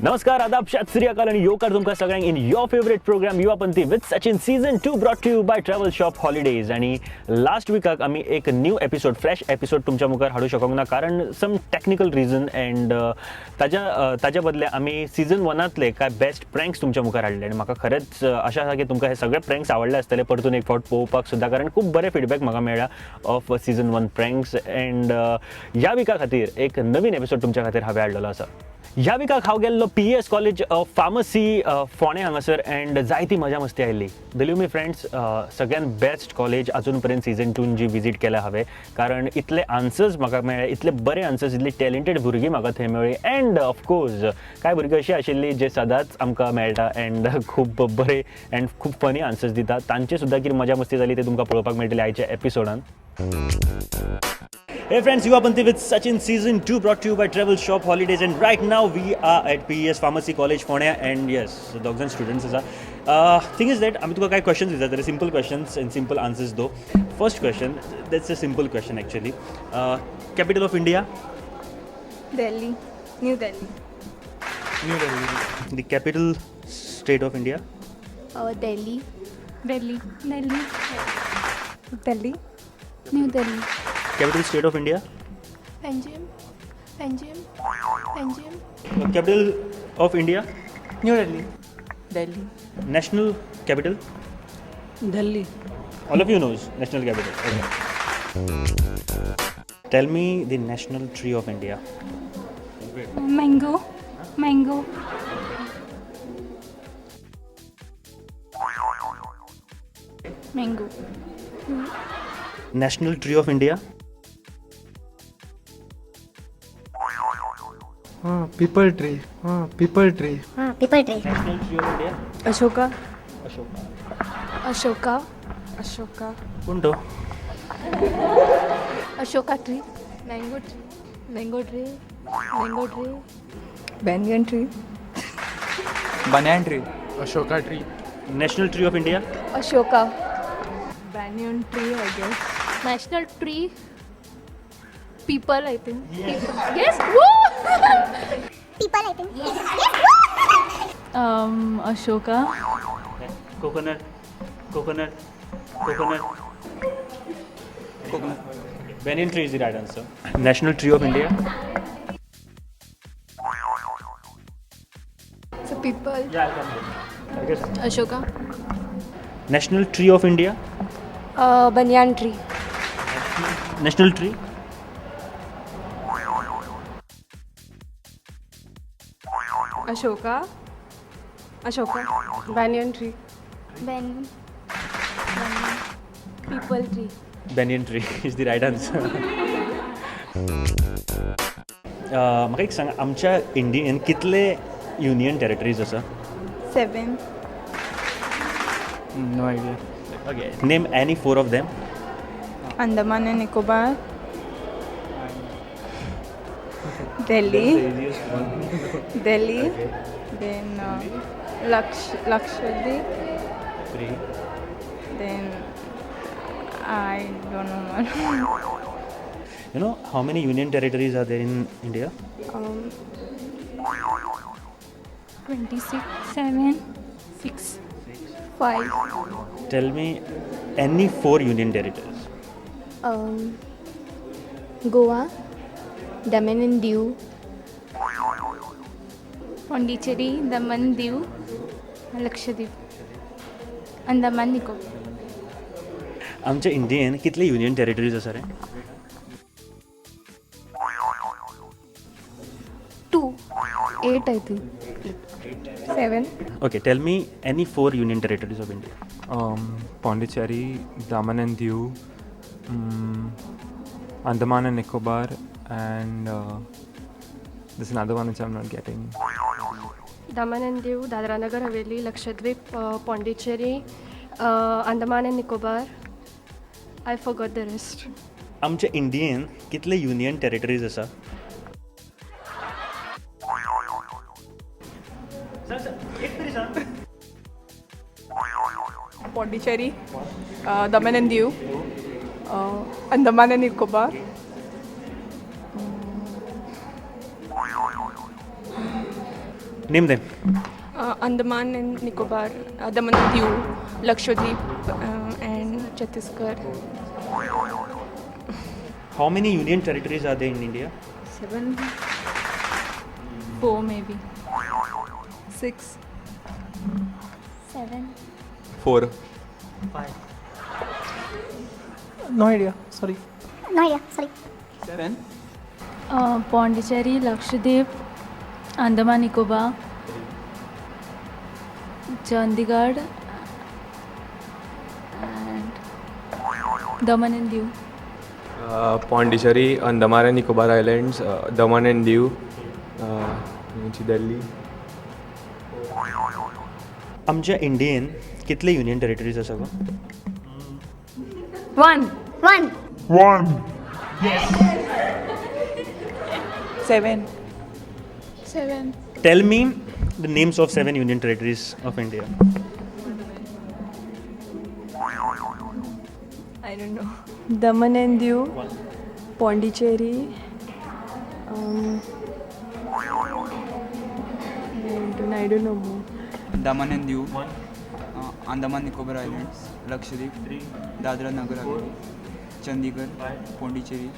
नमस्कार, आदाब, सत श्री अकाल आणि येवकार तुमकां सगळ्यांक in your favourite programme Yuvapanthi with Sachin season 2 brought to you by travel shop holidays. आणि लास्ट विकाक आमी एक न्यू एपिसोड फ्रेश एपिसोड तुमच्या मुखार हाडूं शकूंक ना कारण सम टेक्निकल रिजन अँड ताज्या बदले आमी सीझन 1तले काय बेस्ट प्रँक्स तुमच्या मुखार हाडले. आणि म्हाका खरेंच आशा आसा की तुमकां हे सगळे प्रँक्स आवडले आसतले परतून एक फावट पळोवपाक सुद्दां, कारण खूब बरे फीडबॅक म्हाका मेळ्ळा ऑफ सीझन 1 प्रँक्स. अँड ह्या विका खातीर एक नवीन एपिसोड तुमच्या खातीर हांवें हाडलेलो आसा. ह्या विकाक हांव गेल्लो PES कॉलेज ऑफ फार्मसी फोंडे हांगासर अँड जायती मजा मस्ती आयिल्ली. बिलीव मी फ्रेंड्स, सगळ्यान बेस्ट कॉलेज अजून पर्यंत सीझन 2 जी विजीट केल्या हांवें, कारण इतले आन्सर्स म्हाका मेळ्ळे, इतले बरे आन्सर्स, इतली टॅलेंटेड भुरगीं म्हाका थंय मेळ्ळी. अँड ऑफकोर्स कांय भुरगीं अशीं आशिल्लीं जे सदांच आमकां मेळटा अँड खूब बरे अँड खूब फनी आन्सर्स दिता. तांचे सुद्दां कितें मजा मस्ती जाली ते तुमकां पळोवपाक मेळटलें आयच्या एपिसोडान. Hey friends, युवापंथी with Sachin season 2 brought to you by Travel Shop Holidays, and right now we are at PES Pharmacy College Fournia, and yes, dogs and students आसा. Thing is that आमी तुका काय क्वेश्चन्स दिता, there are simple questions and simple answers though. First question, that's a simple question actually. Capital of India? Delhi. New Delhi. New Delhi. The capital state of India? Delhi. Delhi. Delhi. Delhi. New Delhi. Capital state of India? Panjim. Panjim. Panjim. Capital of India? New Delhi. Delhi. National capital? Delhi. All of you knows national capital. Okay. Tell me the national tree of India. Mango. Mango. Mango. National tree of India? People tree. People tree. People tree. National tree of India? Ashoka. Ashoka. Ashoka. Ashoka. Punto. Ashoka tree. Mango tree. Mango tree. Mango tree. Banyan tree. Banyan tree. Ashoka tree. National tree of India? Ashoka. Banyan tree, I guess. National tree. People, I think. Yes. Woo! People, I think. Ashoka. Coconut. Coconut. Coconut. Coconut. Banyan tree is the right answer. National tree of India? So people. Yeah, I'll come there. I guess. Ashoka. National tree of India? Banyan tree. National tree? Ashoka. Ashoka. Banyan tree. Banyan. People tree. Banyan tree is the right answer. म्हाका एक सांग, आमच्या इंडियेन कितले union territories आसा? 7. No idea. Okay. Name any 4 of them. Andaman and Nicobar. Delhi. Delhi. Then Lakshadweep. 3. Then I don't know more. You know how many union territories are there in India? 26. 7. 6. 5. Tell me any 4 union territories. Goa. Daman and Diu. Pondicherry. Daman, Diu. Lakshadweep. Andaman Nicobar. आमच्या इंडियेन कितले union territories आसा रे? 2. 8, I think. 7. Okay, tell me any 4 union territories of India. Pondicherry, Daman and Diu, Andaman and Nicobar, and there's another one which I'm not getting. Daman and Diu, Dadra Nagar Haveli, Lakshadweep, Pondicherry, Andaman and Nicobar. I forgot the rest. आमच्या इंडियेन कितले union territories आसा? Pondicherry. Daman and Diu. Andaman and Nicobar. Name them. Andaman and Nicobar, Daman and Diu, Lakshadweep, and Chhattisgarh. How many union territories are there in India? 7. 4 maybe. 6. 7. 4. No idea. Sorry. No idea. Sorry. 7. Pondicherry, Lakshadweep, Andaman Nicobar, Chandigarh, and Daman and Diu. Pondicherry, Andaman and Nicobar Islands, Daman and Diu, Delhi. आमच्या Indian कितले union territories आसा गो? 1. 1. 7. 7. Tell me the names of 7 union territories of India. I don't know. Daman and Diu, Pondicherry, I don't know more. Daman and Diu, Andaman Nicobar Islands, Lakshadweep, Dadra Nagar Haveli, Chandigarh, Pondicherry,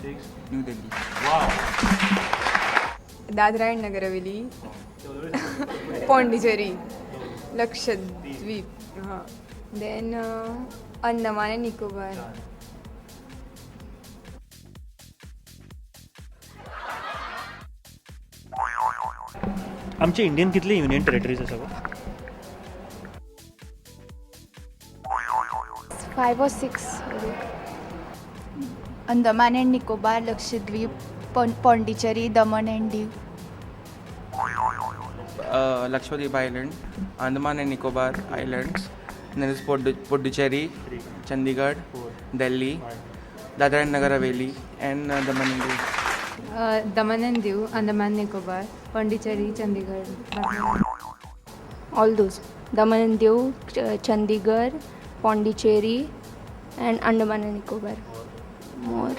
New Delhi. Dadra and Nagar Haveli, Pondicherry, Lakshadweep, then Andaman and Nicobar. आमचे Indian कितले union territories आसा गो? 5 or 6. Andaman and Nicobar, Lakshadweep, Pondicherry, Daman and Diu. Lakshadweep Island, Andaman and Nicobar Islands, then is Puducherry, Chandigarh, Delhi, Dadra and Nagar Haveli, and Daman and Diu. Daman and Diu, Andaman Nicobar, Pondicherry, Chandigarh. All those. Daman and Diu, Chandigarh, Pondicherry, and Andaman and Nicobar. More.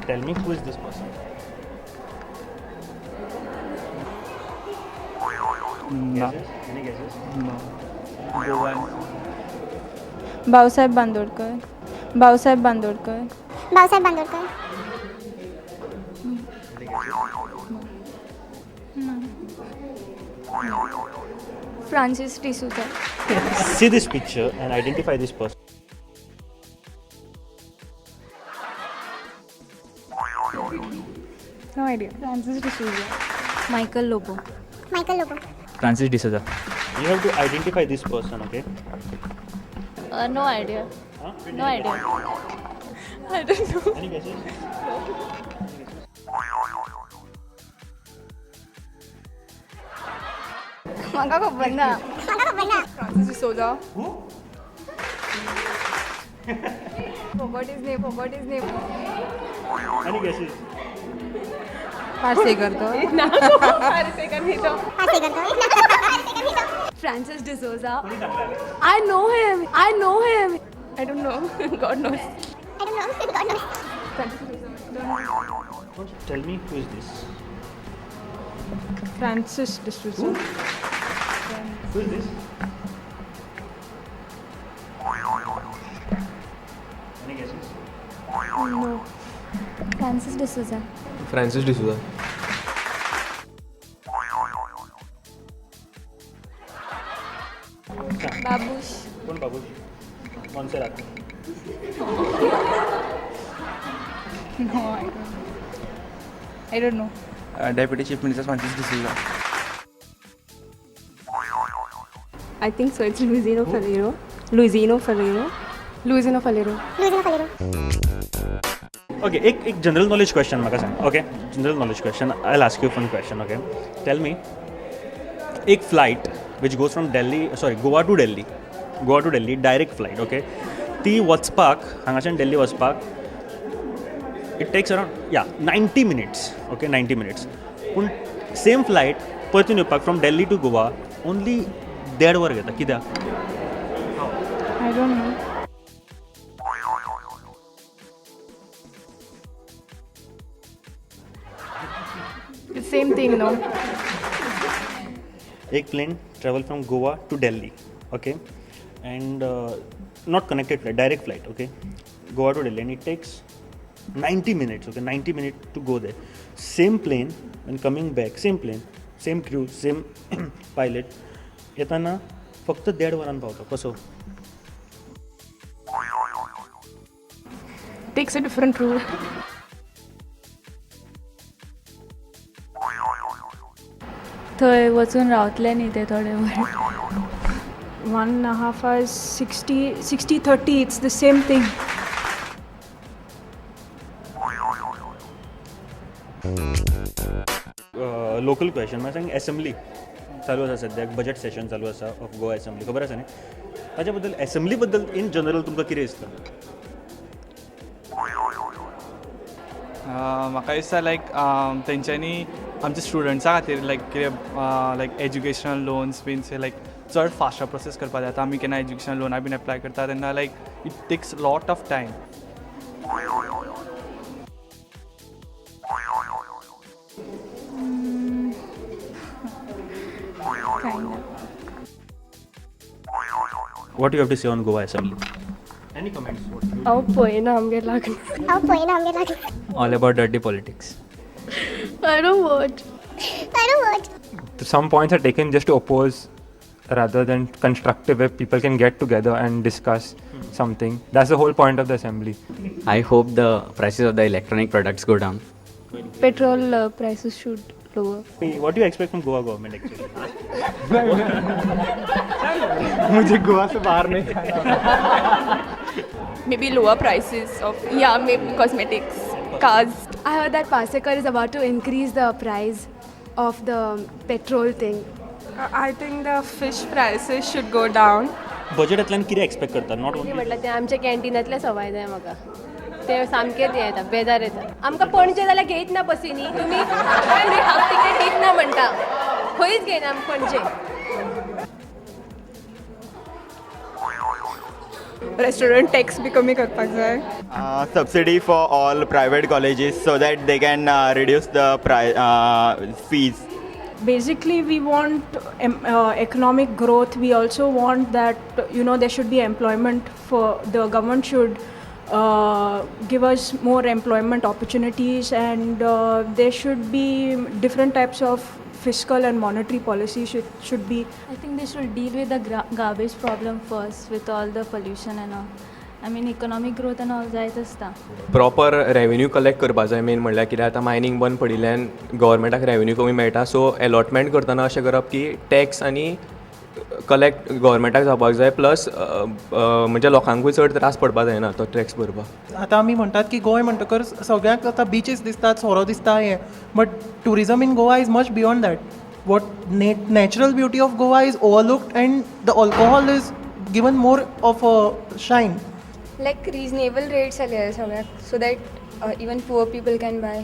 Tell me who is this person? Guesses? Any guesses? No. Go on. Bhavsaheb Bandodkar. Bhavsaheb Bandodkar. Bhavsaheb Bandodkar. Francis D'Souza. See this picture and identify this person. No idea. Francis D'Souza. Michael Lobo. Michael Lobo. Francis D'Souza. You have to identify this person, okay? No idea. Huh? No idea. I don't know. Any guesses? Manga ko banda. Francis D'Souza. Who? Forgot his name. Any guesses? Parsegar to. Francis D'Souza. I know him. I don't know. God knows. Tell me who is this? Francis D'Souza. Who is this? Any guesses? No. Francis D'Souza. Francis D'Souza. Babush. कौन बाबू? कौन से रात? I don't know. Deputy Chief Minister Francis D'Souza. I think so. It's Luisino Ferreiro. Luisino Ferreiro. Okay, एक general knowledge question म्हाका सांग. Okay, general knowledge question. I will ask you fun question. Okay, tell me एक flight which goes from Goa to Delhi direct flight. Okay, ती वचपाक हांगाच्यान डेल्ली वचपाक it takes around 90 minutes. Okay, 90 minutes. पूण same flight परतून येवपाक from Delhi to Goa only 1.5 वर घेता. कित्याक? I don't know. Same thing, no. एक plane travel from Goa to Delhi, okay, and not connected flight, direct flight, okay, Goa to Delhi, and it takes 90 minutes, okay, 90 minutes to go there. Same plane when coming back, same plane, same crew, same pilot. येताना फक्त 1.5 वरान पावता. कसो? Takes a different route. थंय वचून रावतले न्ही ते थोडे वेळ 1.5 hours, 60-30, it's the same thing. Local question म्हाका सांग एसेंब्ली चालू आसा सद्याक बजेट सेशन चालू आसा ऑफ गोवा एसेंब्ली खबर आसा न्ही ताच्या बद्दल एसेंब्ली बद्दल इन जनरल तुमकां कितें दिसता म्हाका दिसता लायक तेंच्यांनी आमच्या स्टुडंट्सां खातीर लायक कितें लायक एज्युकेशनल लोन्स बीन लायक चड फास्टर प्रोसेस करपा जाय आतां आमी केन्ना एज्युकेशनल लोना बीन एप्लाय करता तेन्ना like it takes lot of time. What do you have to say on Goa Assembly? Any comments? हांव पळयना आमगे लागून. हांव पळयना आमगे लागीं. All about dirty politics. I don't watch. I don't watch. Some points are taken just to oppose rather than constructive, where people can get together and discuss something. That's the whole point of the assembly. I hope the prices of the electronic products go down. Petrol prices should lower. What do you expect from Goa government actually? मुझे गोवा से बाहर नहीं जाना. Maybe lower prices of, maybe cosmetics, cars. I heard that Pasekar is about to increase the price of the petrol thing. I think the fish prices should go down. बजेटांतल्यान कितें expect करता not कितें म्हटल्यार तें आमच्या कॅन्टिनांतले सवाय जाय म्हाका ते सामकें हें येता बेजार येता आमकां पणजे जाल्यार घेयत ना बसीनी तुमी हाफ तिकेट दित ना म्हणटा खंयच घेयना आमी पणजे. Restaurant tax बी कमी करपाक जाय. Subsidy for all private colleges so that they can reduce the fees. Basically, we want economic growth. We also want that, there should be employment for the government should give us more employment opportunities, and there should be different types of fiscal and monetary policy should be. I think they should deal with the garbage problem first with all the pollution and all. I mean economic growth and all जायत आसता. Proper revenue collect करपा जाय main म्हणल्यार कित्याक आतां mining बंद पडिल्ल्यान गव्हर्मेंटाक revenue कमी मेळटा सो अलॉटमेंट करतना अशें करप की टॅक्स आनी कलेक्ट गव्हर्मेंटाक जावपाक जाय प्लस म्हणजे लोकांकूय चड त्रास पडपा जायना तो टॅक्स भरपाक. आतां आमी म्हणटात की गोंय म्हणटकर सगळ्यांक आतां बिचीस दिसतात सोरो दिसता हें but tourism in Goa is much beyond that. What natural beauty of Goa is overlooked and the alcohol is given more of a shine. Like reasonable rates are सगळ्याक so that even poor people can buy.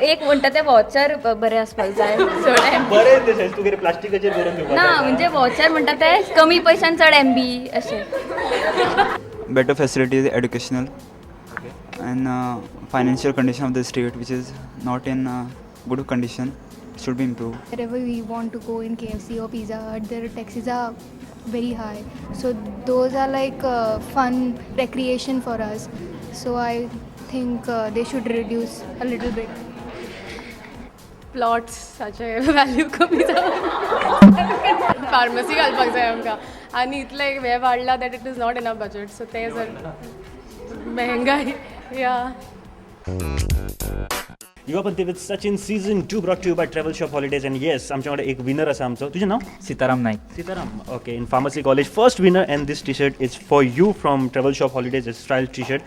एक म्हणटा ते watcher बरें आसपाक जाय बरें दिसता तूं कितें प्लास्टिकाचेर बरोवन दिवपाक ना म्हणजे वॉचर म्हणटा ते कमी पयशान चड MB अशें. Better facilities, educational, and financial condition of the state, which is not in good condition, should be improved. Wherever we want to go in KFC or Pizza Hut, their taxes are very high. So those are like fun recreation for us. So I think they should reduce a little bit. Plots साचे value कमी जावन pharmacy घालपाक जाय आमकां आनी इतले हे वाडला that it is not in a budget so ते जर महंगाई या. युवापंथी with Sachin season 2 brought to you by travel shop holidays and yes आमच्याकडे एक विनर आसा आमचो. तुजें नाव? Sitaram Naik. Sitaram. Okay in pharmacy college first winner and this T shirt is for you from travel shop holidays. It's style T shirt